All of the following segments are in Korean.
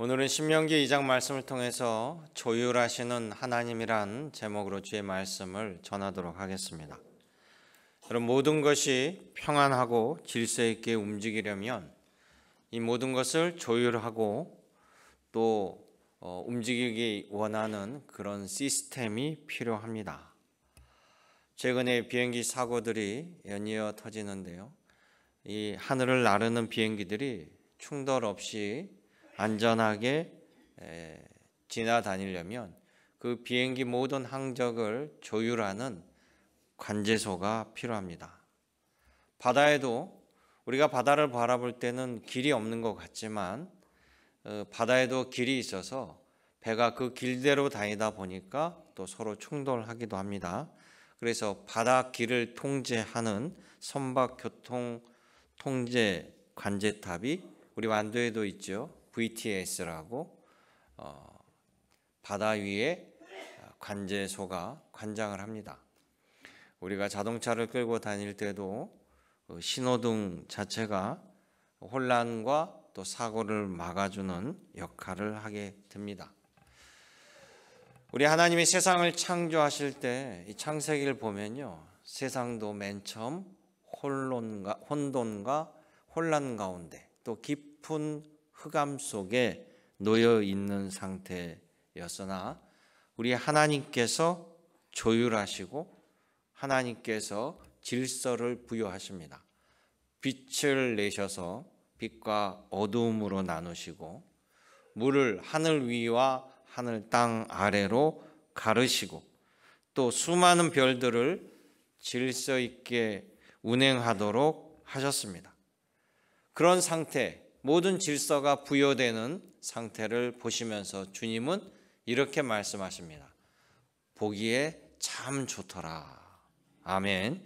오늘은 신명기 2장 말씀을 통해서 조율하시는 하나님이란 제목으로 주의 말씀을 전하도록 하겠습니다. 여러분, 모든 것이 평안하고 질서 있게 움직이려면 이 모든 것을 조율하고 또 움직이기 원하는 그런 시스템이 필요합니다. 최근에 비행기 사고들이 연이어 터지는데요. 이 하늘을 나르는 비행기들이 충돌 없이 안전하게 지나다니려면 그 비행기 모든 항적을 조율하는 관제소가 필요합니다. 바다에도 우리가 바다를 바라볼 때는 길이 없는 것 같지만 바다에도 길이 있어서 배가 그 길대로 다니다 보니까 또 서로 충돌하기도 합니다. 그래서 바다 길을 통제하는 선박교통 통제 관제탑이 우리 완도에도 있죠. VTS라고 바다 위에 관제소가 관장을 합니다. 우리가 자동차를 끌고 다닐 때도 신호등 자체가 혼란과 또 사고를 막아주는 역할을 하게 됩니다. 우리 하나님이 세상을 창조하실 때 이 창세기를 보면요, 세상도 맨 처음 혼돈과 혼란 가운데 또 깊은 흑암 속에 놓여 있는 상태였으나 우리 하나님께서 조율하시고 하나님께서 질서를 부여하십니다. 빛을 내셔서 빛과 어두움으로 나누시고 물을 하늘 위와 하늘 땅 아래로 가르시고 또 수많은 별들을 질서 있게 운행하도록 하셨습니다. 그런 상태, 모든 질서가 부여되는 상태를 보시면서 주님은 이렇게 말씀하십니다. 보기에 참 좋더라. 아멘.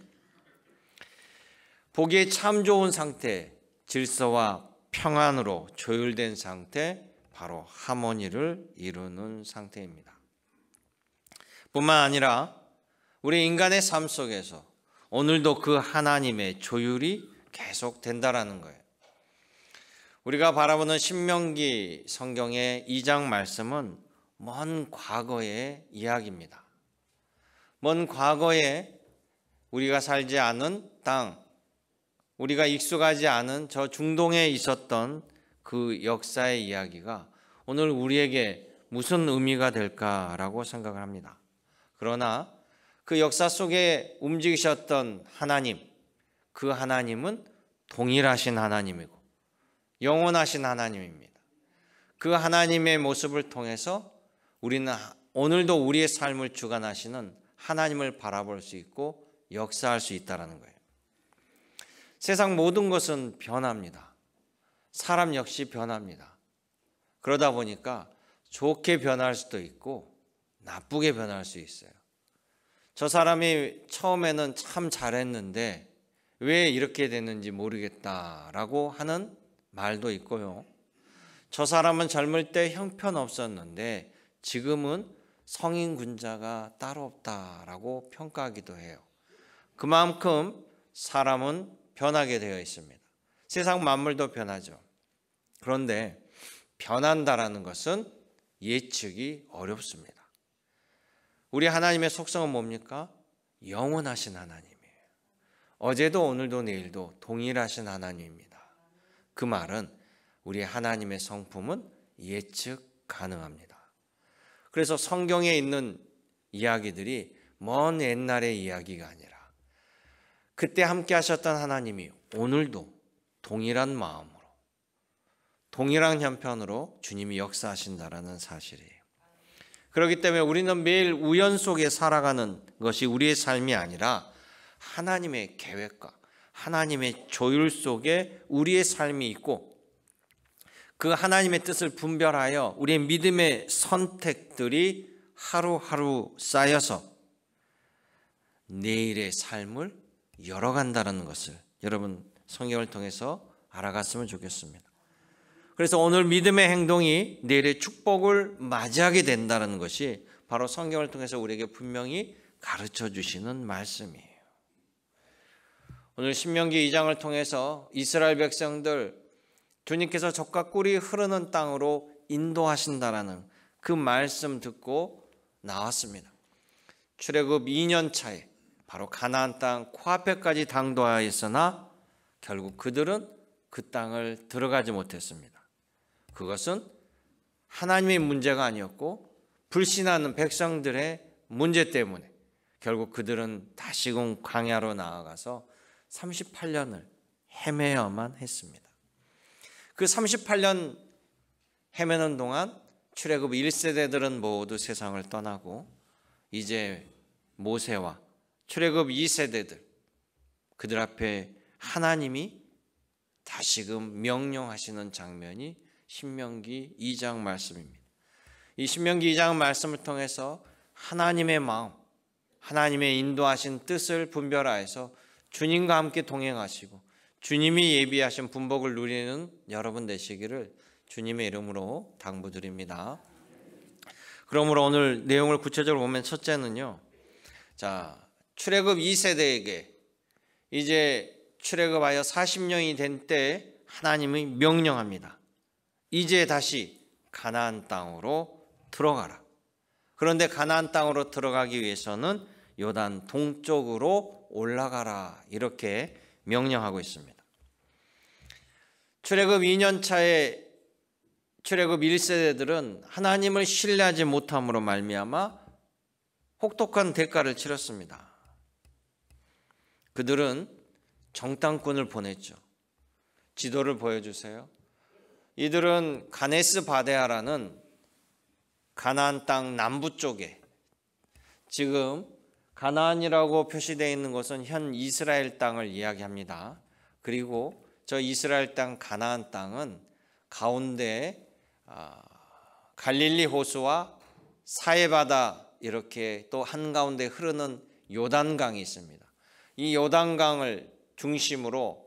보기에 참 좋은 상태, 질서와 평안으로 조율된 상태, 바로 하모니를 이루는 상태입니다. 뿐만 아니라 우리 인간의 삶 속에서 오늘도 그 하나님의 조율이 계속된다라는 거예요. 우리가 바라보는 신명기 성경의 2장 말씀은 먼 과거의 이야기입니다. 먼 과거에 우리가 살지 않은 땅, 우리가 익숙하지 않은 저 중동에 있었던 그 역사의 이야기가 오늘 우리에게 무슨 의미가 될까라고 생각을 합니다. 그러나 그 역사 속에 움직이셨던 하나님, 그 하나님은 동일하신 하나님이고 영원하신 하나님입니다. 그 하나님의 모습을 통해서 우리는 오늘도 우리의 삶을 주관하시는 하나님을 바라볼 수 있고 역사할 수 있다는 거예요. 세상 모든 것은 변합니다. 사람 역시 변합니다. 그러다 보니까 좋게 변할 수도 있고 나쁘게 변할 수 있어요. 저 사람이 처음에는 참 잘했는데 왜 이렇게 됐는지 모르겠다라고 하는 말도 있고요. 저 사람은 젊을 때 형편없었는데 지금은 성인 군자가 따로 없다라고 평가하기도 해요. 그만큼 사람은 변하게 되어 있습니다. 세상 만물도 변하죠. 그런데 변한다라는 것은 예측이 어렵습니다. 우리 하나님의 속성은 뭡니까? 영원하신 하나님이에요. 어제도 오늘도 내일도 동일하신 하나님입니다. 그 말은 우리 하나님의 성품은 예측 가능합니다. 그래서 성경에 있는 이야기들이 먼 옛날의 이야기가 아니라 그때 함께 하셨던 하나님이 오늘도 동일한 마음으로 동일한 형편으로 주님이 역사하신다라는 사실이에요. 그렇기 때문에 우리는 매일 우연 속에 살아가는 것이 우리의 삶이 아니라 하나님의 계획과 하나님의 조율 속에 우리의 삶이 있고 그 하나님의 뜻을 분별하여 우리의 믿음의 선택들이 하루하루 쌓여서 내일의 삶을 열어간다는 것을 여러분 성경을 통해서 알아갔으면 좋겠습니다. 그래서 오늘 믿음의 행동이 내일의 축복을 맞이하게 된다는 것이 바로 성경을 통해서 우리에게 분명히 가르쳐 주시는 말씀이에요. 오늘 신명기 2장을 통해서 이스라엘 백성들 주님께서 젖과 꿀이 흐르는 땅으로 인도하신다라는 그 말씀 듣고 나왔습니다. 출애굽 2년 차에 바로 가나안 땅 코앞에까지 당도하였으나 결국 그들은 그 땅을 들어가지 못했습니다. 그것은 하나님의 문제가 아니었고 불신하는 백성들의 문제 때문에 결국 그들은 다시금 광야로 나아가서 38년을 헤매야만 했습니다. 그 38년 헤매는 동안 출애굽 1세대들은 모두 세상을 떠나고 이제 모세와 출애굽 2세대들 그들 앞에 하나님이 다시금 명령하시는 장면이 신명기 2장 말씀입니다. 이 신명기 2장 말씀을 통해서 하나님의 마음, 하나님의 인도하신 뜻을 분별하여서 주님과 함께 동행하시고 주님이 예비하신 분복을 누리는 여러분 되시기를 주님의 이름으로 당부드립니다. 그러므로 오늘 내용을 구체적으로 보면 첫째는요. 출애굽 2세대에게 이제 출애굽하여 40년이 된 때 하나님이 명령합니다. 이제 다시 가나안 땅으로 들어가라. 그런데 가나안 땅으로 들어가기 위해서는 요단 동쪽으로 올라가라 이렇게 명령하고 있습니다. 출애굽 2년 차에 출애굽 1세대들은 하나님을 신뢰하지 못함으로 말미암아 혹독한 대가를 치렀습니다. 그들은 정탐꾼을 보냈죠. 지도를 보여주세요. 이들은 가네스 바데아라는 가나안 땅 남부 쪽에 지금 가나안이라고 표시되어 있는 것은 현 이스라엘 땅을 이야기합니다. 그리고 저 이스라엘 땅 가나안 땅은 가운데 갈릴리 호수와 사해바다 이렇게 또 한가운데 흐르는 요단강이 있습니다. 이 요단강을 중심으로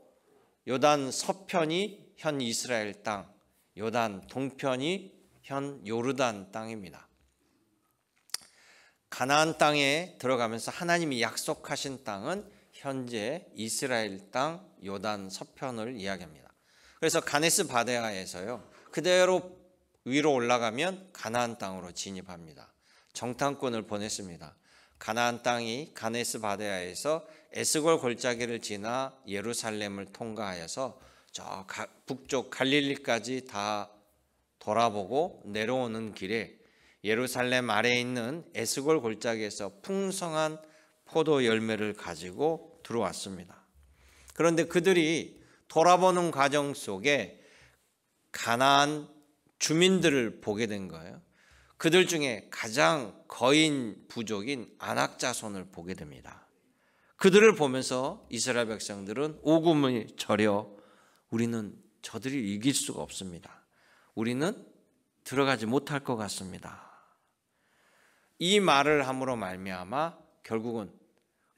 요단 서편이 현 이스라엘 땅, 요단 동편이 현 요르단 땅입니다. 가나안 땅에 들어가면서 하나님이 약속하신 땅은 현재 이스라엘 땅 요단 서편을 이야기합니다. 그래서 가네스 바데아에서요 그대로 위로 올라가면 가나안 땅으로 진입합니다. 정탐꾼을 보냈습니다. 가나안 땅이 가네스 바데아에서 에스골 골짜기를 지나 예루살렘을 통과하여서 저 북쪽 갈릴리까지 다 돌아보고 내려오는 길에 예루살렘 아래에 있는 에스골 골짜기에서 풍성한 포도 열매를 가지고 들어왔습니다. 그런데 그들이 돌아보는 과정 속에 가나안 주민들을 보게 된 거예요. 그들 중에 가장 거인 부족인 아낙 자손을 보게 됩니다. 그들을 보면서 이스라엘 백성들은 오금을 저려 우리는 저들이 이길 수가 없습니다. 우리는 들어가지 못할 것 같습니다. 이 말을 함으로 말미암아 결국은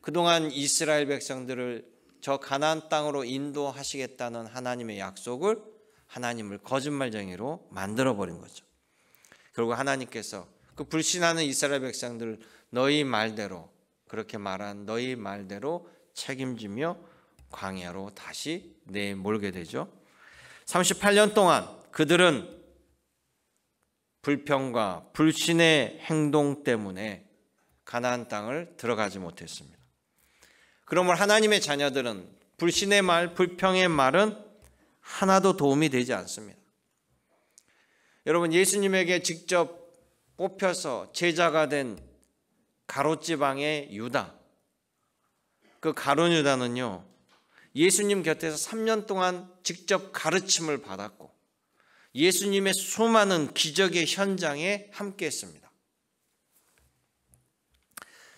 그동안 이스라엘 백성들을 저 가나안 땅으로 인도하시겠다는 하나님의 약속을 하나님을 거짓말쟁이로 만들어버린 거죠. 결국 하나님께서 그 불신하는 이스라엘 백성들을 너희 말대로 그렇게 말한 너희 말대로 책임지며 광야로 다시 내몰게 되죠. 38년 동안 그들은 불평과 불신의 행동 때문에 가나안 땅을 들어가지 못했습니다. 그러므로 하나님의 자녀들은 불신의 말, 불평의 말은 하나도 도움이 되지 않습니다. 여러분, 예수님에게 직접 뽑혀서 제자가 된 가롯지방의 유다, 그 가룟 유다는요 예수님 곁에서 3년 동안 직접 가르침을 받았고 예수님의 수많은 기적의 현장에 함께했습니다.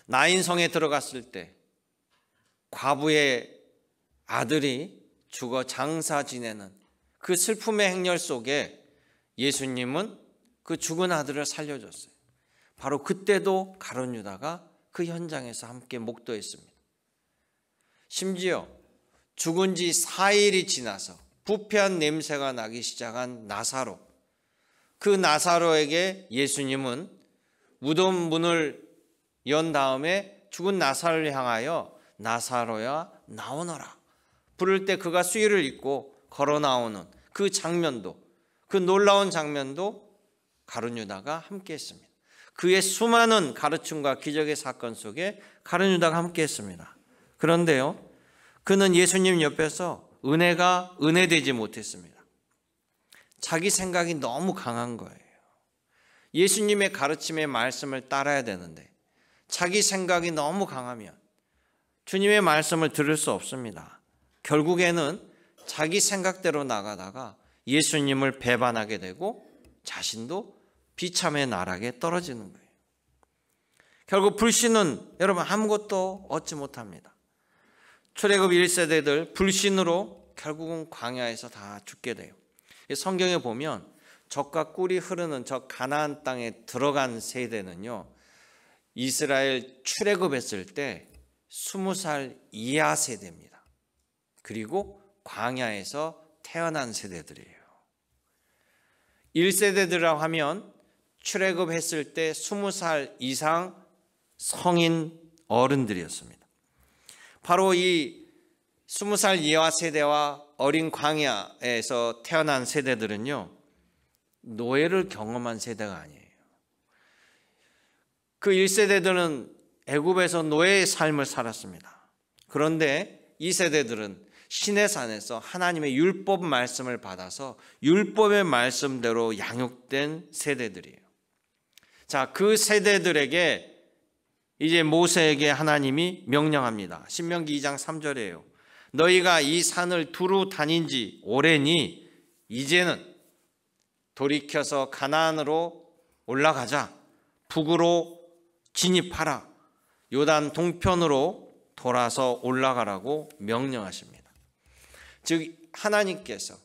나인성에 들어갔을 때 과부의 아들이 죽어 장사 지내는 그 슬픔의 행렬 속에 예수님은 그 죽은 아들을 살려줬어요. 바로 그때도 가룟 유다가 그 현장에서 함께 목도했습니다. 심지어 죽은 지 4일이 지나서 부패한 냄새가 나기 시작한 나사로, 그 나사로에게 예수님은 무덤 문을 연 다음에 죽은 나사로를 향하여 나사로야 나오너라 부를 때 그가 수의를 입고 걸어 나오는 그 장면도, 그 놀라운 장면도 가룟 유다가 함께 했습니다. 그의 수많은 가르침과 기적의 사건 속에 가룟 유다가 함께 했습니다. 그런데요, 그는 예수님 옆에서 은혜가 은혜되지 못했습니다. 자기 생각이 너무 강한 거예요. 예수님의 가르침의 말씀을 따라야 되는데 자기 생각이 너무 강하면 주님의 말씀을 들을 수 없습니다. 결국에는 자기 생각대로 나가다가 예수님을 배반하게 되고 자신도 비참의 나락에 떨어지는 거예요. 결국 불신은 여러분 아무것도 얻지 못합니다. 출애굽 1세대들 불신으로 결국은 광야에서 다 죽게 돼요. 성경에 보면 젖과 꿀이 흐르는 저 가나안 땅에 들어간 세대는요, 이스라엘 출애굽했을 때 20살 이하 세대입니다. 그리고 광야에서 태어난 세대들이에요. 1세대들이라고 하면 출애굽했을 때 20살 이상 성인 어른들이었습니다. 바로 이 20살 이하 세대와 어린 광야에서 태어난 세대들은요, 노예를 경험한 세대가 아니에요. 그 1세대들은 애굽에서 노예의 삶을 살았습니다. 그런데 2세대들은 시내산에서 하나님의 율법 말씀을 받아서 율법의 말씀대로 양육된 세대들이에요. 자, 그 세대들에게 이제 모세에게 하나님이 명령합니다. 신명기 2장 3절이에요. 너희가 이 산을 두루 다닌 지 오래니 이제는 돌이켜서 가나안으로 올라가자. 북으로 진입하라. 요단 동편으로 돌아서 올라가라고 명령하십니다. 즉 하나님께서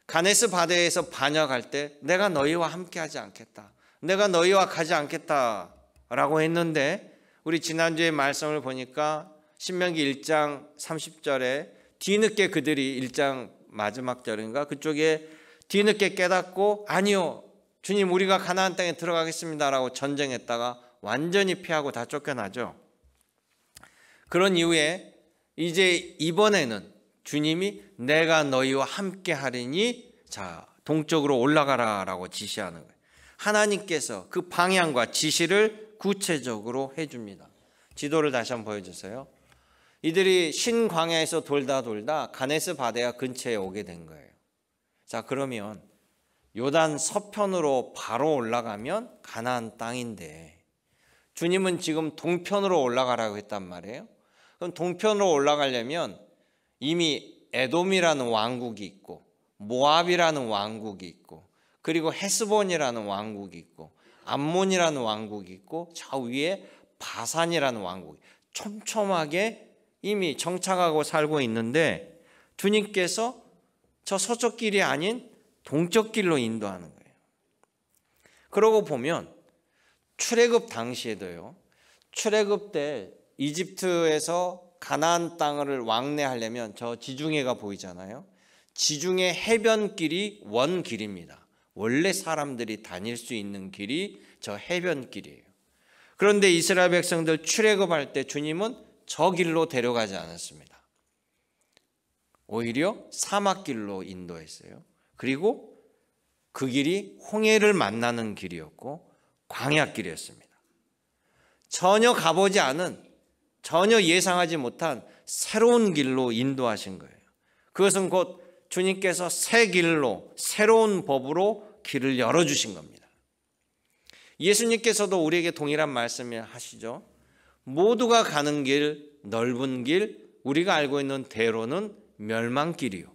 가네스 바데에서 반역할 때 내가 너희와 함께하지 않겠다, 내가 너희와 가지 않겠다라고 했는데, 우리 지난주에 말씀을 보니까 신명기 1장 30절에 뒤늦게 그들이 1장 마지막 절인가 그쪽에 뒤늦게 깨닫고 아니요 주님 우리가 가나안 땅에 들어가겠습니다라고 전쟁했다가 완전히 피하고 다 쫓겨나죠. 그런 이후에 이제 이번에는 주님이 내가 너희와 함께 하리니 자 동쪽으로 올라가라 라고 지시하는 거예요. 하나님께서 그 방향과 지시를 구체적으로 해줍니다. 지도를 다시 한번 보여주세요. 이들이 신광야에서 돌다 가네스 바데아 근처에 오게 된 거예요. 자, 그러면 요단 서편으로 바로 올라가면 가나안 땅인데 주님은 지금 동편으로 올라가라고 했단 말이에요. 그럼 동편으로 올라가려면 이미 에돔이라는 왕국이 있고 모압이라는 왕국이 있고 그리고 헤스본이라는 왕국이 있고 암몬이라는 왕국이 있고 저 위에 바산이라는 왕국이 촘촘하게 이미 정착하고 살고 있는데 주님께서 저 서쪽 길이 아닌 동쪽 길로 인도하는 거예요. 그러고 보면 출애굽 당시에도요, 출애굽 때 이집트에서 가나안 땅을 왕래하려면 저 지중해가 보이잖아요. 지중해 해변길이 원길입니다. 원래 사람들이 다닐 수 있는 길이 저 해변길이에요. 그런데 이스라엘 백성들 출애굽할 때 주님은 저 길로 데려가지 않았습니다. 오히려 사막길로 인도했어요. 그리고 그 길이 홍해를 만나는 길이었고 광야길이었습니다. 전혀 가보지 않은, 전혀 예상하지 못한 새로운 길로 인도하신 거예요. 그것은 곧 주님께서 새 길로, 새로운 법으로 길을 열어주신 겁니다. 예수님께서도 우리에게 동일한 말씀을 하시죠. 모두가 가는 길, 넓은 길, 우리가 알고 있는 대로는 멸망길이요,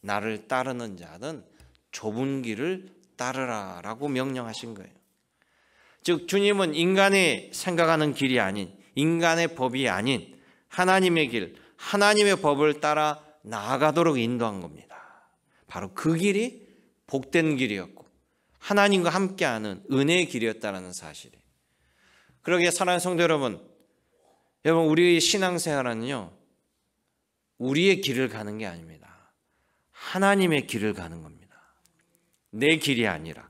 나를 따르는 자는 좁은 길을 따르라 라고 명령하신 거예요. 즉 주님은 인간이 생각하는 길이 아닌, 인간의 법이 아닌 하나님의 길, 하나님의 법을 따라 나아가도록 인도한 겁니다. 바로 그 길이 복된 길이었고 하나님과 함께하는 은혜의 길이었다는 사실이에요. 그러기에 사랑하는 성도 여러분, 우리 신앙생활은요, 우리의 길을 가는 게 아닙니다. 하나님의 길을 가는 겁니다. 내 길이 아니라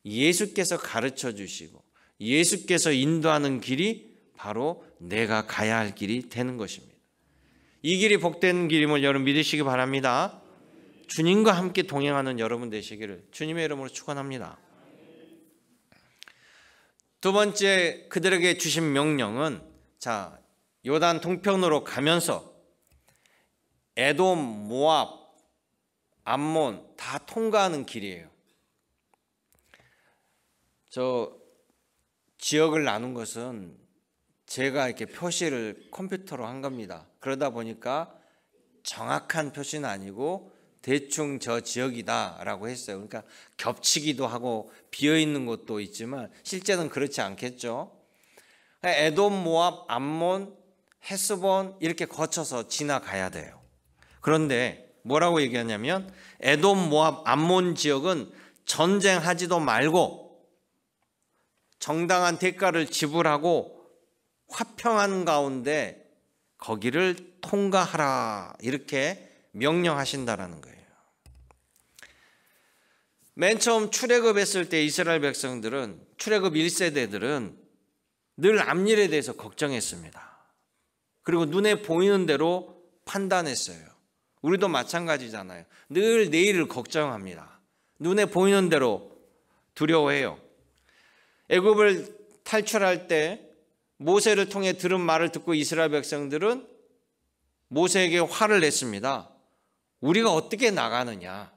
예수께서 가르쳐 주시고 예수께서 인도하는 길이 바로 내가 가야 할 길이 되는 것입니다. 이 길이 복된 길임을 여러분 믿으시기 바랍니다. 주님과 함께 동행하는 여러분 되시기를 주님의 이름으로 축원합니다. 두 번째 그들에게 주신 명령은 자, 요단 동편으로 가면서 에돔, 모압, 암몬 다 통과하는 길이에요. 저 지역을 나눈 것은 제가 이렇게 표시를 컴퓨터로 한 겁니다. 그러다 보니까 정확한 표시는 아니고 대충 저 지역이다라고 했어요. 그러니까 겹치기도 하고 비어있는 곳도 있지만 실제는 그렇지 않겠죠. 에돔, 모압, 암몬, 헤스본 이렇게 거쳐서 지나가야 돼요. 그런데 뭐라고 얘기하냐면 에돔, 모압, 암몬 지역은 전쟁하지도 말고 정당한 대가를 지불하고 화평한 가운데 거기를 통과하라 이렇게 명령하신다라는 거예요. 맨 처음 출애굽했을 때 이스라엘 백성들은 출애굽 1세대들은 늘 앞일에 대해서 걱정했습니다. 그리고 눈에 보이는 대로 판단했어요. 우리도 마찬가지잖아요. 늘 내일을 걱정합니다. 눈에 보이는 대로 두려워해요. 애굽을 탈출할 때 모세를 통해 들은 말을 듣고 이스라엘 백성들은 모세에게 화를 냈습니다. 우리가 어떻게 나가느냐?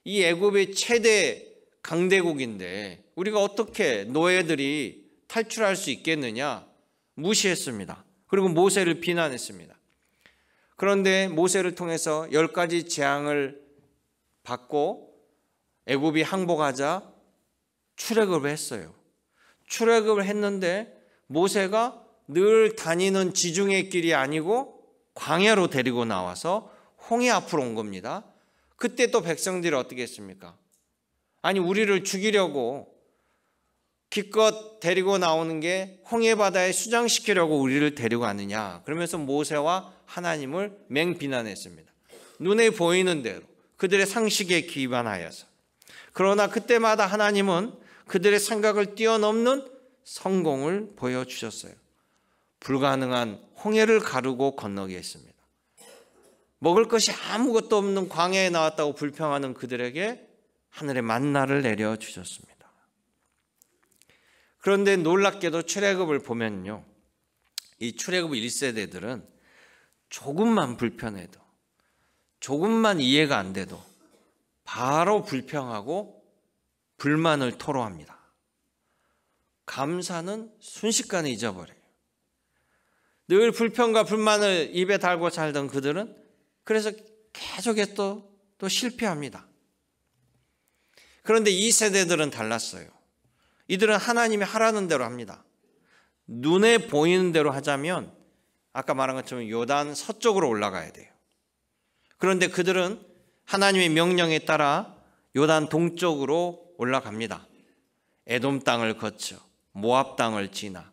이 애굽의 최대 강대국인데 우리가 어떻게 노예들이 탈출할 수 있겠느냐? 무시했습니다. 그리고 모세를 비난했습니다. 그런데 모세를 통해서 10가지 재앙을 받고 애굽이 항복하자 출애굽을 했어요. 출애굽을 했는데 모세가 늘 다니는 지중해 길이 아니고 광야로 데리고 나와서 홍해 앞으로 온 겁니다. 그때 또 백성들이 어떻게 했습니까? 아니 우리를 죽이려고 기껏 데리고 나오는 게 홍해 바다에 수장시키려고 우리를 데리고 왔느냐. 그러면서 모세와 하나님을 맹비난했습니다. 눈에 보이는 대로 그들의 상식에 기반하여서. 그러나 그때마다 하나님은 그들의 생각을 뛰어넘는 성공을 보여주셨어요. 불가능한 홍해를 가르고 건너게 했습니다. 먹을 것이 아무것도 없는 광야에 나왔다고 불평하는 그들에게 하늘의 만나를 내려주셨습니다. 그런데 놀랍게도 출애굽을 보면요, 이 출애굽 1세대들은 조금만 불편해도, 조금만 이해가 안 돼도 바로 불평하고 불만을 토로합니다. 감사는 순식간에 잊어버려요. 늘 불평과 불만을 입에 달고 살던 그들은 그래서 계속해서 또 실패합니다. 그런데 이 세대들은 달랐어요. 이들은 하나님이 하라는 대로 합니다. 눈에 보이는 대로 하자면 아까 말한 것처럼 요단 서쪽으로 올라가야 돼요. 그런데 그들은 하나님의 명령에 따라 요단 동쪽으로 올라갑니다. 에돔 땅을 거쳐 모압 땅을 지나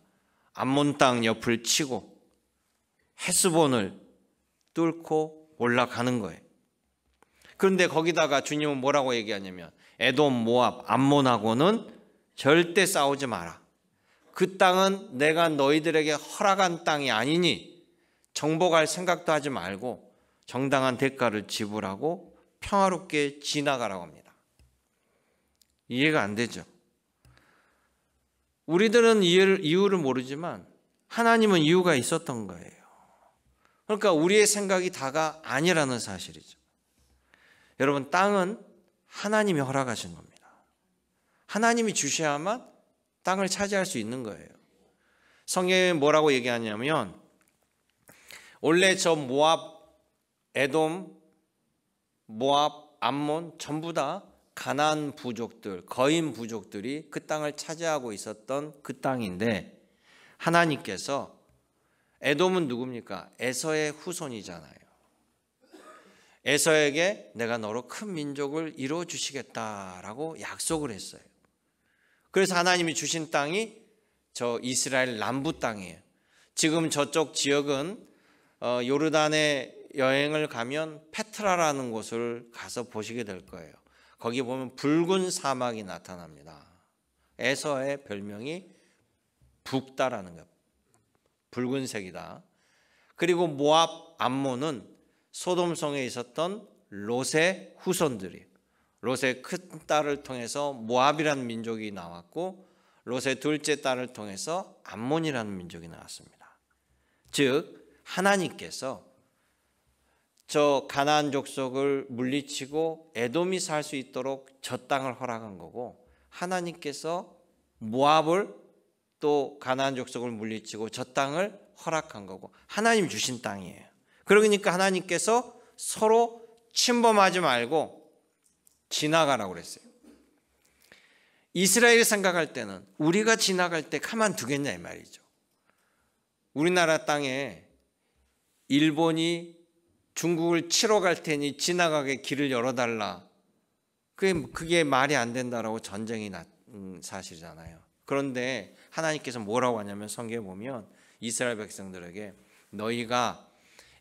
암몬 땅 옆을 치고 헤스본을 뚫고 올라가는 거예요. 그런데 거기다가 주님은 뭐라고 얘기하냐면 에돔, 모압, 암몬하고는 절대 싸우지 마라. 그 땅은 내가 너희들에게 허락한 땅이 아니니 정복할 생각도 하지 말고 정당한 대가를 지불하고 평화롭게 지나가라고 합니다. 이해가 안 되죠? 우리들은 이유를 모르지만 하나님은 이유가 있었던 거예요. 그러니까 우리의 생각이 다가 아니라는 사실이죠. 여러분, 땅은 하나님이 허락하신 겁니다. 하나님이 주셔야만 땅을 차지할 수 있는 거예요. 성경에 뭐라고 얘기하냐면 원래 저 모압, 에돔, 모압, 암몬 전부 다 가나안 부족들, 거인 부족들이 그 땅을 차지하고 있었던 그 땅인데 하나님께서 에돔은 누굽니까? 에서의 후손이잖아요. 에서에게 내가 너로 큰 민족을 이루어 주시겠다라고 약속을 했어요. 그래서 하나님이 주신 땅이 저 이스라엘 남부 땅이에요. 지금 저쪽 지역은 요르단에 여행을 가면 페트라라는 곳을 가서 보시게 될 거예요. 거기 보면 붉은 사막이 나타납니다. 에서의 별명이 붓다라는 거예요. 붉은색이다. 그리고 모압, 암몬은 소돔성에 있었던 롯의 후손들이, 롯의 큰 딸을 통해서 모압이라는 민족이 나왔고 롯의 둘째 딸을 통해서 암몬이라는 민족이 나왔습니다. 즉 하나님께서 저 가나안 족속을 물리치고 에돔이 살 수 있도록 저 땅을 허락한 거고, 하나님께서 모압을 또 가나안 족속을 물리치고 저 땅을 허락한 거고, 하나님 주신 땅이에요. 그러니까 하나님께서 서로 침범하지 말고 지나가라고 그랬어요. 이스라엘이 생각할 때는 우리가 지나갈 때 가만 두겠냐 이 말이죠. 우리나라 땅에 일본이 중국을 치러 갈 테니 지나가게 길을 열어달라. 그게 말이 안 된다라고 전쟁이 난 사실이잖아요. 그런데 하나님께서 뭐라고 하냐면 성경에 보면 이스라엘 백성들에게 너희가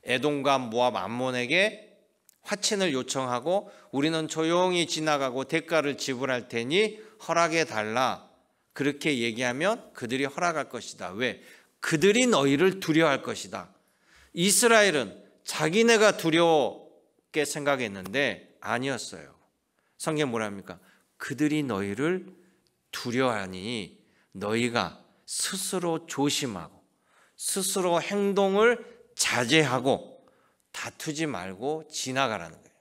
에돔과 모압 암몬에게 화친을 요청하고 우리는 조용히 지나가고 대가를 지불할 테니 허락해 달라. 그렇게 얘기하면 그들이 허락할 것이다. 왜? 그들이 너희를 두려워할 것이다. 이스라엘은 자기네가 두렵게 생각했는데 아니었어요. 성경 뭐라 합니까? 그들이 너희를 두려워하니 너희가 스스로 조심하고 스스로 행동을 자제하고 다투지 말고 지나가라는 거예요.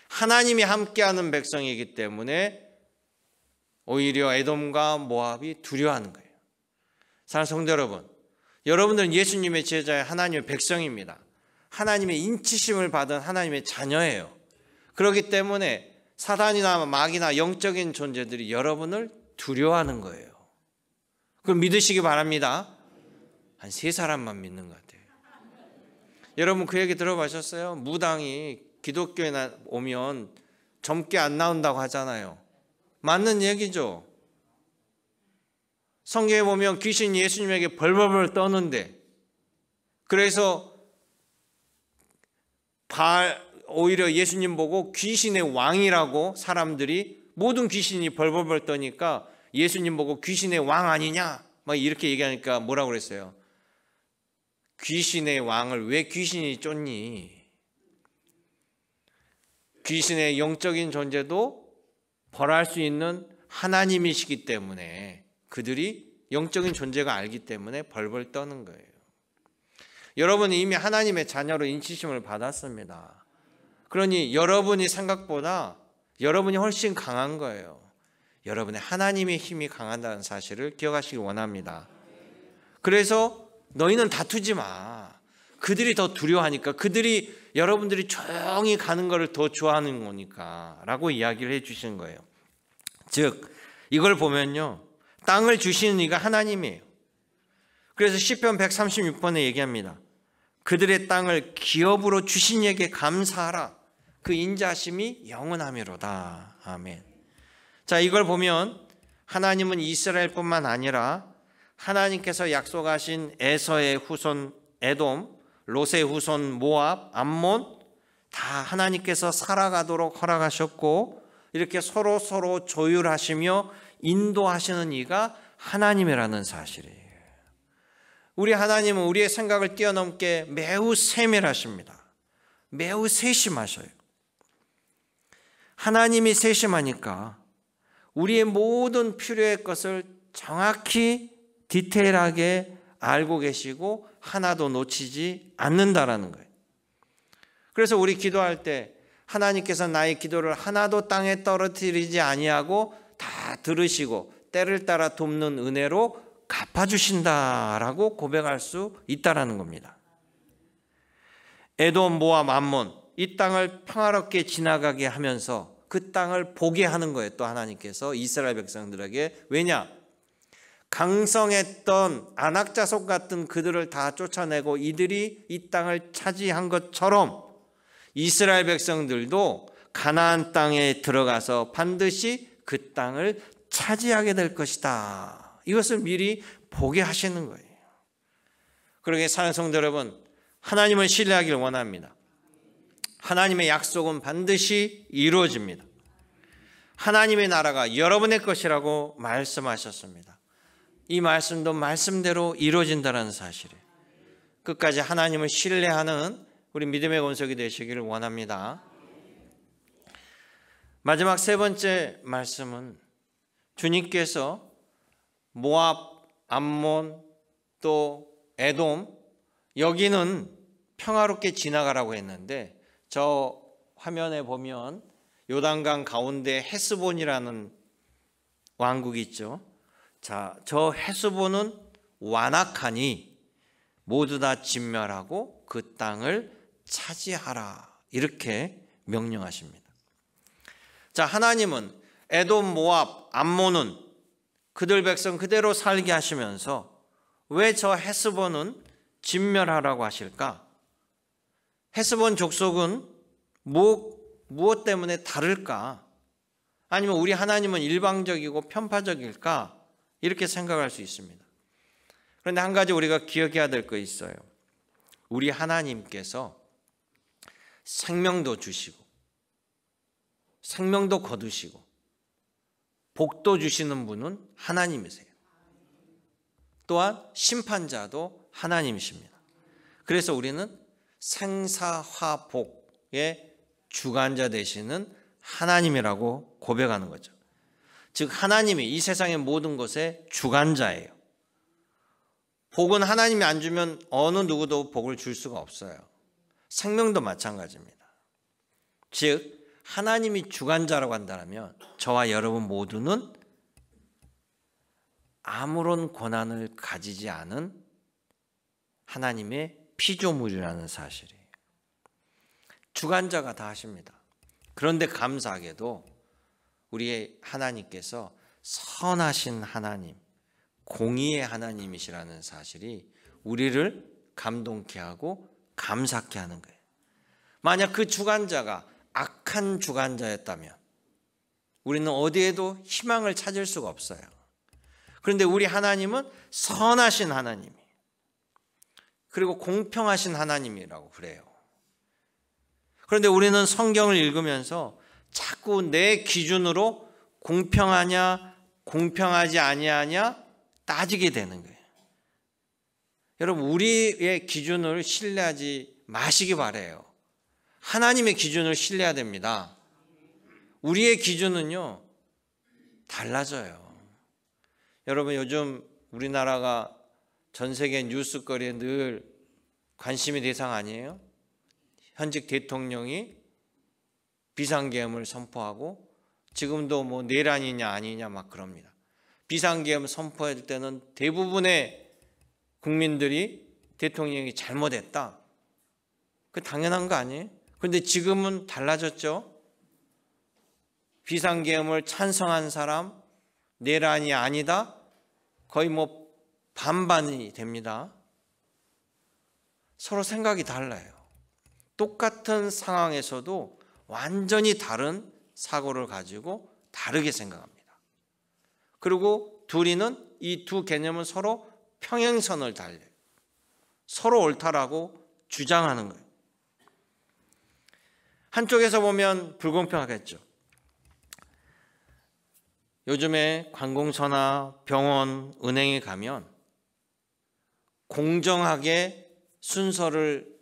하나님이 함께하는 백성이기 때문에 오히려 에돔과 모압이 두려워하는 거예요. 사랑하는 성도 여러분, 여러분들은 예수님의 제자의 하나님의 백성입니다. 하나님의 인치심을 받은 하나님의 자녀예요. 그렇기 때문에 사단이나 마귀나 영적인 존재들이 여러분을 두려워하는 거예요. 그걸 믿으시기 바랍니다. 한 3사람만 믿는 것 같아요. 여러분 그 얘기 들어보셨어요? 무당이 기독교에 오면 젊게 안 나온다고 하잖아요. 맞는 얘기죠. 성경에 보면 귀신이 예수님에게 벌벌벌 떠는데, 그래서 오히려 예수님 보고 귀신의 왕이라고 사람들이, 모든 귀신이 벌벌벌 떠니까 예수님 보고 귀신의 왕 아니냐 막 이렇게 얘기하니까 뭐라고 그랬어요? 귀신의 왕을 왜 귀신이 쫓니? 귀신의 영적인 존재도 벌할 수 있는 하나님이시기 때문에 그들이 영적인 존재가 알기 때문에 벌벌 떠는 거예요. 여러분이 이미 하나님의 자녀로 인치심을 받았습니다. 그러니 여러분이 생각보다 여러분이 훨씬 강한 거예요. 여러분의 하나님의 힘이 강하다는 사실을 기억하시길 원합니다. 그래서 너희는 다투지 마. 그들이 더 두려워하니까, 그들이 여러분들이 조용히 가는 것을 더 좋아하는 거니까 라고 이야기를 해 주시는 거예요. 즉 이걸 보면요, 땅을 주시는 이가 하나님이에요. 그래서 시편 136번에 얘기합니다. 그들의 땅을 기업으로 주신 이에게 감사하라. 그 인자하심이 영원하미로다. 아멘. 자, 이걸 보면 하나님은 이스라엘뿐만 아니라 하나님께서 약속하신 에서의 후손 에돔, 롯의 후손 모압, 암몬 다 하나님께서 살아가도록 허락하셨고, 이렇게 서로 조율하시며 인도하시는 이가 하나님이라는 사실이에요. 우리 하나님은 우리의 생각을 뛰어넘게 매우 세밀하십니다. 매우 세심하셔요. 하나님이 세심하니까 우리의 모든 필요의 것을 정확히 디테일하게 알고 계시고 하나도 놓치지 않는다라는 거예요. 그래서 우리 기도할 때 하나님께서 나의 기도를 하나도 땅에 떨어뜨리지 아니하고 다 들으시고 때를 따라 돕는 은혜로 갚아주신다라고 고백할 수 있다라는 겁니다. 에돔, 모압, 암몬 이 땅을 평화롭게 지나가게 하면서 그 땅을 보게 하는 거예요. 또 하나님께서 이스라엘 백성들에게. 왜냐? 강성했던 안악자손 같은 그들을 다 쫓아내고 이들이 이 땅을 차지한 것처럼 이스라엘 백성들도 가나안 땅에 들어가서 반드시 그 땅을 차지하게 될 것이다. 이것을 미리 보게 하시는 거예요. 그러게 사랑하는 성도 여러분, 하나님을 신뢰하기를 원합니다. 하나님의 약속은 반드시 이루어집니다. 하나님의 나라가 여러분의 것이라고 말씀하셨습니다. 이 말씀도 말씀대로 이루어진다는 사실이에요. 끝까지 하나님을 신뢰하는 우리 믿음의 권속이 되시기를 원합니다. 마지막 3번째 말씀은 주님께서 모압, 암몬, 또 에돔, 여기는 평화롭게 지나가라고 했는데 저 화면에 보면 요단강 가운데 헤스본이라는 왕국이 있죠. 자, 저 헤스본은 완악하니 모두 다 진멸하고 그 땅을 차지하라, 이렇게 명령하십니다. 자, 하나님은 에돔, 모압, 암몬은 그들 백성 그대로 살게 하시면서 왜 저 헤스본은 진멸하라고 하실까? 헤스본 족속은 무엇 때문에 다를까? 아니면 우리 하나님은 일방적이고 편파적일까? 이렇게 생각할 수 있습니다. 그런데 한 가지 우리가 기억해야 될 거 있어요. 우리 하나님께서 생명도 주시고 생명도 거두시고 복도 주시는 분은 하나님이세요. 또한 심판자도 하나님이십니다. 그래서 우리는 생사화복의 주관자 되시는 하나님이라고 고백하는 거죠. 즉 하나님이 이 세상의 모든 것의 주관자예요. 복은 하나님이 안 주면 어느 누구도 복을 줄 수가 없어요. 생명도 마찬가지입니다. 즉 하나님이 주관자라고 한다면 저와 여러분 모두는 아무런 권한을 가지지 않은 하나님의 피조물이라는 사실이에요. 주관자가 다 하십니다. 그런데 감사하게도 우리의 하나님께서 선하신 하나님, 공의의 하나님이시라는 사실이 우리를 감동케 하고 감사케 하는 거예요. 만약 그 주관자가 악한 주관자였다면 우리는 어디에도 희망을 찾을 수가 없어요. 그런데 우리 하나님은 선하신 하나님이에요. 그리고 공평하신 하나님이라고 그래요. 그런데 우리는 성경을 읽으면서 자꾸 내 기준으로 공평하냐 공평하지 아니하냐 따지게 되는 거예요. 여러분 우리의 기준을 신뢰하지 마시기 바라요. 하나님의 기준을 신뢰해야 됩니다. 우리의 기준은요 달라져요. 여러분 요즘 우리나라가 전 세계 뉴스거리에 늘 관심의 대상 아니에요? 현직 대통령이 비상계엄을 선포하고 지금도 뭐 내란이냐 아니냐 막 그럽니다. 비상계엄 선포할 때는 대부분의 국민들이 대통령이 잘못했다. 그 당연한 거 아니에요? 그런데 지금은 달라졌죠. 비상계엄을 찬성한 사람, 내란이 아니다, 거의 뭐 반반이 됩니다. 서로 생각이 달라요. 똑같은 상황에서도 완전히 다른 사고를 가지고 다르게 생각합니다. 그리고 둘이는 이 두 개념은 서로 평행선을 달려요. 서로 옳다라고 주장하는 거예요. 한쪽에서 보면 불공평하겠죠. 요즘에 관공서나 병원, 은행에 가면 공정하게 순서를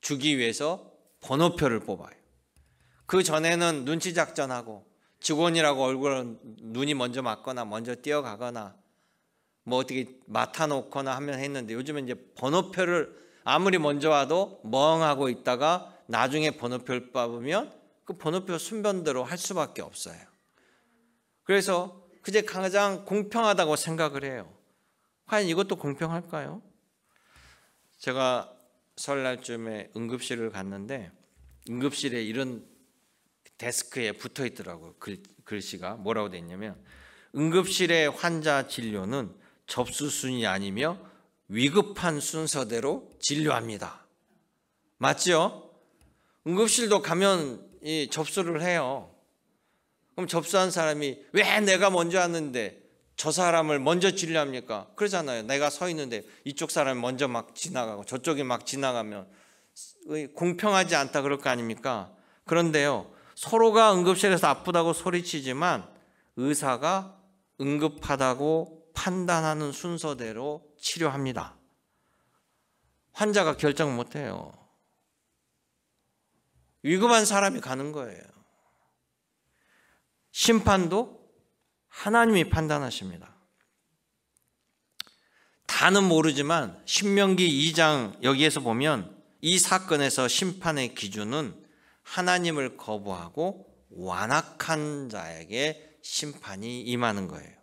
주기 위해서 번호표를 뽑아요. 그 전에는 눈치 작전하고 직원이라고 얼굴 눈이 먼저 맞거나 먼저 뛰어가거나 뭐 어떻게 맡아놓거나 하면 했는데 요즘은 이제 번호표를 아무리 먼저 와도 멍하고 있다가 나중에 번호표를 뽑으면 그 번호표 순번대로 할 수밖에 없어요. 그래서 그게 가장 공평하다고 생각을 해요. 과연 이것도 공평할까요? 제가 설날쯤에 응급실을 갔는데 응급실에 이런 데스크에 붙어 있더라고요. 글씨가 뭐라고 돼 있냐면 응급실의 환자 진료는 접수순이 아니며 위급한 순서대로 진료합니다. 맞죠? 응급실도 가면 접수를 해요. 그럼 접수한 사람이 왜 내가 먼저 왔는데 저 사람을 먼저 진료합니까? 그러잖아요. 내가 서 있는데 이쪽 사람이 먼저 막 지나가고 저쪽이 막 지나가면 공평하지 않다 그럴 거 아닙니까? 그런데요, 서로가 응급실에서 아프다고 소리치지만 의사가 응급하다고 판단하는 순서대로 치료합니다. 환자가 결정 못해요. 위급한 사람이 가는 거예요. 심판도 하나님이 판단하십니다. 다는 모르지만 신명기 2장 여기에서 보면 이 사건에서 심판의 기준은 하나님을 거부하고 완악한 자에게 심판이 임하는 거예요.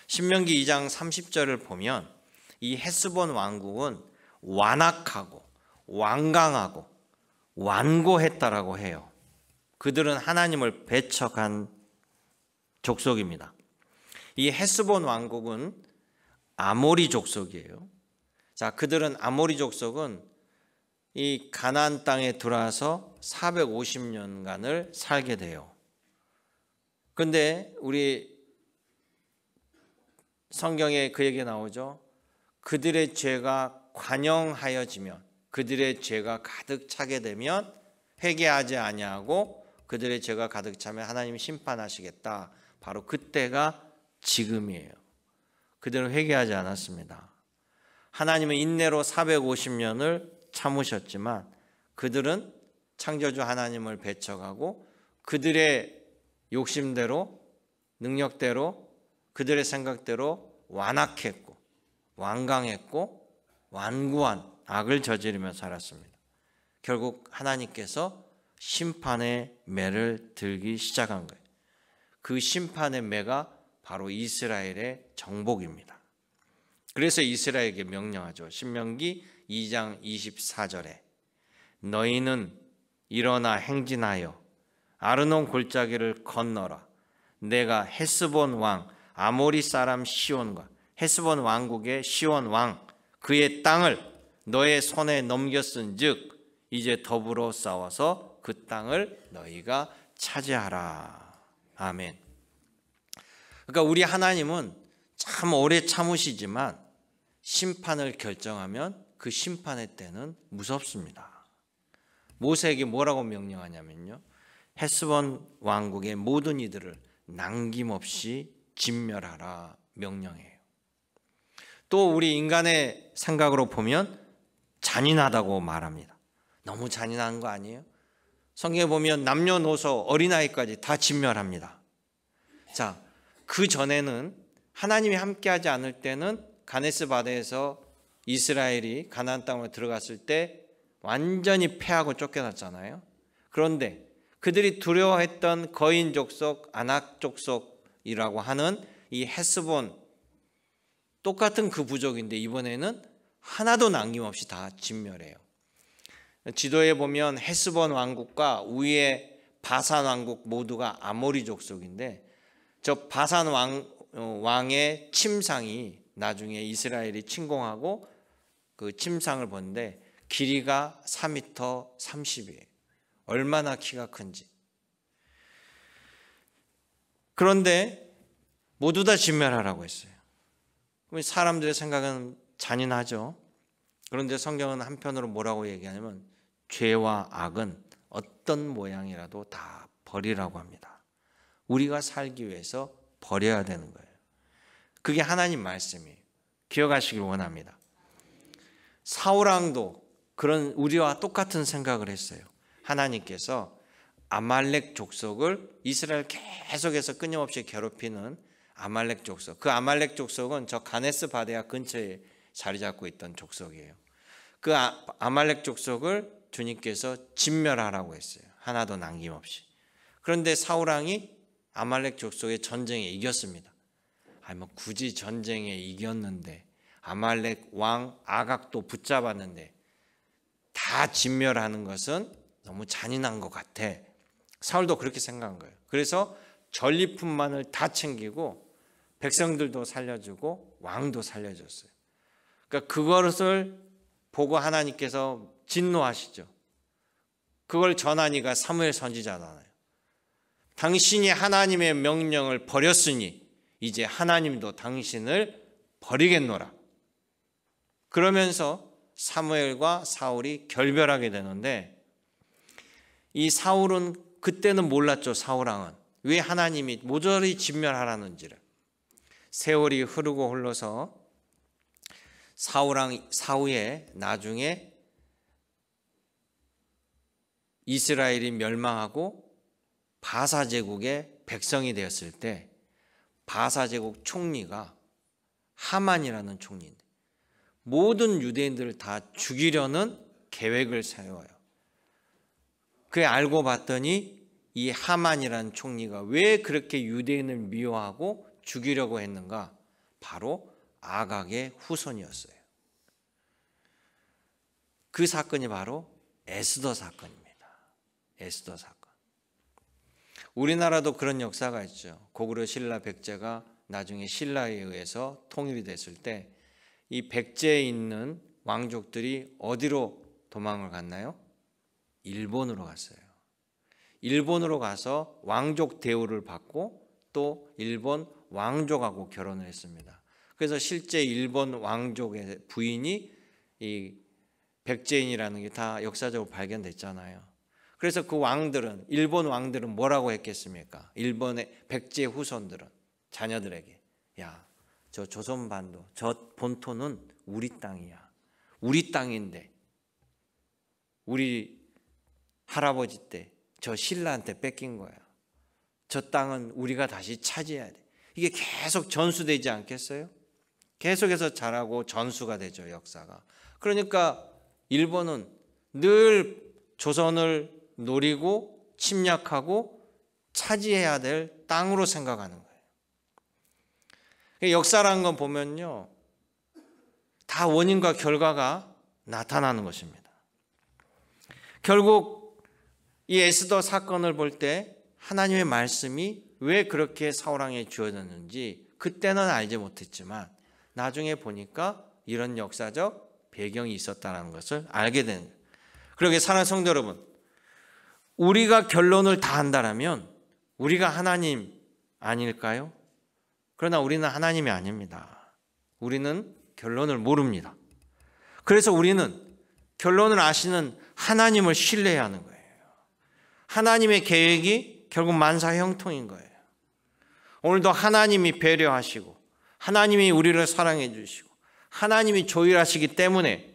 신명기 2장 30절을 보면 이 헤스본 왕국은 완악하고 완강하고 완고했다라고 해요. 그들은 하나님을 배척한 족속입니다. 이 헤스본 왕국은 아모리 족속이에요. 자, 그들은 아모리 족속은 이 가나안 땅에 들어와서 450년간을 살게 돼요. 그런데 우리 성경에 그 얘기 나오죠. 그들의 죄가 관영하여지면, 그들의 죄가 가득 차게 되면 회개하지 아니하고 그들의 죄가 가득 차면 하나님이 심판하시겠다. 바로 그때가 지금이에요. 그들은 회개하지 않았습니다. 하나님은 인내로 450년을 참으셨지만 그들은 창조주 하나님을 배척하고 그들의 욕심대로, 능력대로, 그들의 생각대로 완악했고 완강했고 완고한 악을 저지르며 살았습니다. 결국 하나님께서 심판의 매를 들기 시작한 거예요. 그 심판의 매가 바로 이스라엘의 정복입니다. 그래서 이스라엘에게 명령하죠. 신명기 2장 24절에 너희는 일어나 행진하여 아르논 골짜기를 건너라. 내가 헤스본 왕 아모리 사람 시온과 헤스본 왕국의 시온 왕 그의 땅을 너의 손에 넘겼은즉 이제 더불어 싸워서 그 땅을 너희가 차지하라. 아멘. 그러니까 우리 하나님은 참 오래 참으시지만 심판을 결정하면 그 심판의 때는 무섭습니다. 모세에게 뭐라고 명령하냐면요, 헤스본 왕국의 모든 이들을 남김없이 진멸하라 명령해요. 또 우리 인간의 생각으로 보면 잔인하다고 말합니다. 너무 잔인한 거 아니에요? 성경에 보면 남녀노소 어린아이까지 다 진멸합니다. 자, 그 전에는 하나님이 함께하지 않을 때는 가네스 바다에서 이스라엘이 가나안 땅으로 들어갔을 때 완전히 패하고 쫓겨났잖아요. 그런데 그들이 두려워했던 거인 족속, 아낙 족속이라고 하는 이 헤스본, 똑같은 그 부족인데 이번에는 하나도 남김없이 다 진멸해요. 지도에 보면 헤스본 왕국과 위에 바산 왕국 모두가 아모리 족속인데 저 바산 왕의 침상이 나중에 이스라엘이 침공하고 그 침상을 보는데 길이가 4m 30이에요. 얼마나 키가 큰지. 그런데 모두 다 진멸하라고 했어요. 그럼 사람들의 생각은 잔인하죠. 그런데 성경은 한편으로 뭐라고 얘기하냐면 죄와 악은 어떤 모양이라도 다 버리라고 합니다. 우리가 살기 위해서 버려야 되는 거예요. 그게 하나님 말씀이에요. 기억하시길 원합니다. 사울왕도 그런 우리와 똑같은 생각을 했어요. 하나님께서 아말렉 족속을 이스라엘 계속해서 끊임없이 괴롭히는 아말렉 족속, 그 아말렉 족속은 저 가네스 바데아 근처에 자리 잡고 있던 족속이에요. 그 아말렉 족속을 주님께서 진멸하라고 했어요. 하나도 남김없이. 그런데 사울왕이 아말렉 족속의 전쟁에 이겼습니다. 뭐 굳이 전쟁에 이겼는데 아말렉 왕 아각도 붙잡았는데 다 진멸하는 것은 너무 잔인한 것 같아. 사울도 그렇게 생각한 거예요. 그래서 전리품만을 다 챙기고 백성들도 살려주고 왕도 살려줬어요. 그러니까 그것을 보고 하나님께서 진노하시죠. 그걸 전한 이가 사무엘 선지자잖아요. 당신이 하나님의 명령을 버렸으니 이제 하나님도 당신을 버리겠노라. 그러면서 사무엘과 사울이 결별하게 되는데 이 사울은 그때는 몰랐죠. 사울왕은 왜 하나님이 모조리 진멸하라는지를. 세월이 흐르고 흘러서 사울왕 사후에 나중에 이스라엘이 멸망하고 바사 제국의 백성이 되었을 때 바사 제국 총리가 하만이라는 총리인데 모든 유대인들을 다 죽이려는 계획을 세워요. 그게 알고 봤더니 이 하만이라는 총리가 왜 그렇게 유대인을 미워하고 죽이려고 했는가? 바로 아각의 후손이었어요. 그 사건이 바로 에스더 사건입니다. 에스더 사건. 우리나라도 그런 역사가 있죠. 고구려 신라 백제가 나중에 신라에 의해서 통일이 됐을 때 이 백제에 있는 왕족들이 어디로 도망을 갔나요? 일본으로 갔어요. 일본으로 가서 왕족 대우를 받고 또 일본 왕족하고 결혼을 했습니다. 그래서 실제 일본 왕족의 부인이 이 백제인이라는 게 다 역사적으로 발견됐잖아요. 그래서 그 왕들은, 일본 왕들은 뭐라고 했겠습니까? 일본의 백제 후손들은 자녀들에게, 야, 저 조선반도, 저 본토는 우리 땅이야. 우리 땅인데 우리 할아버지 때 저 신라한테 뺏긴 거야. 저 땅은 우리가 다시 차지해야 돼. 이게 계속 전수되지 않겠어요? 계속해서 자라고 전수가 되죠, 역사가. 그러니까 일본은 늘 조선을 노리고 침략하고 차지해야 될 땅으로 생각하는 거예요. 역사라는 건 보면요, 다 원인과 결과가 나타나는 것입니다. 결국 이 에스더 사건을 볼 때 하나님의 말씀이 왜 그렇게 사울왕에게 주어졌는지 그때는 알지 못했지만 나중에 보니까 이런 역사적 배경이 있었다는 것을 알게 되는 거예요. 그러게 사랑하는 성도 여러분, 우리가 결론을 다 한다면 우리가 하나님 아닐까요? 그러나 우리는 하나님이 아닙니다. 우리는 결론을 모릅니다. 그래서 우리는 결론을 아시는 하나님을 신뢰해야 하는 거예요. 하나님의 계획이 결국 만사 형통인 거예요. 오늘도 하나님이 배려하시고 하나님이 우리를 사랑해 주시고 하나님이 조율하시기 때문에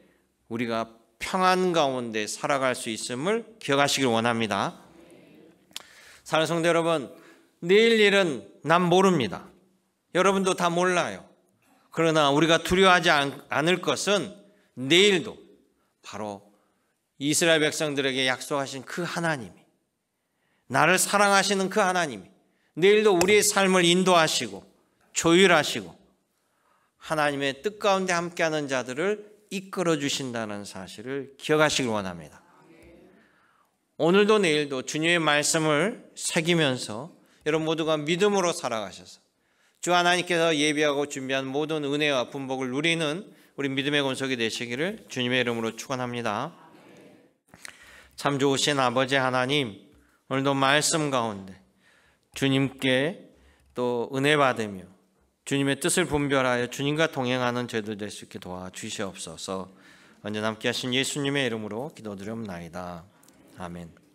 우리가 평안 가운데 살아갈 수 있음을 기억하시길 원합니다. 사랑하는 성도 여러분, 내일 일은 난 모릅니다. 여러분도 다 몰라요. 그러나 우리가 두려워하지 않을 것은 내일도 바로 이스라엘 백성들에게 약속하신 그 하나님이, 나를 사랑하시는 그 하나님이 내일도 우리의 삶을 인도하시고 조율하시고 하나님의 뜻 가운데 함께하는 자들을 이끌어 주신다는 사실을 기억하시길 원합니다. 오늘도 내일도 주님의 말씀을 새기면서 여러분 모두가 믿음으로 살아가셔서 주 하나님께서 예비하고 준비한 모든 은혜와 분복을 누리는 우리 믿음의 권속이 되시기를 주님의 이름으로 축원합니다. 참 좋으신 아버지 하나님, 오늘도 말씀 가운데 주님께 또 은혜 받으며 주님의 뜻을 분별하여 주님과 동행하는 저희들 될 수 있게 도와주시옵소서. 언제나 함께 하신 예수님의 이름으로 기도드리옵나이다. 아멘.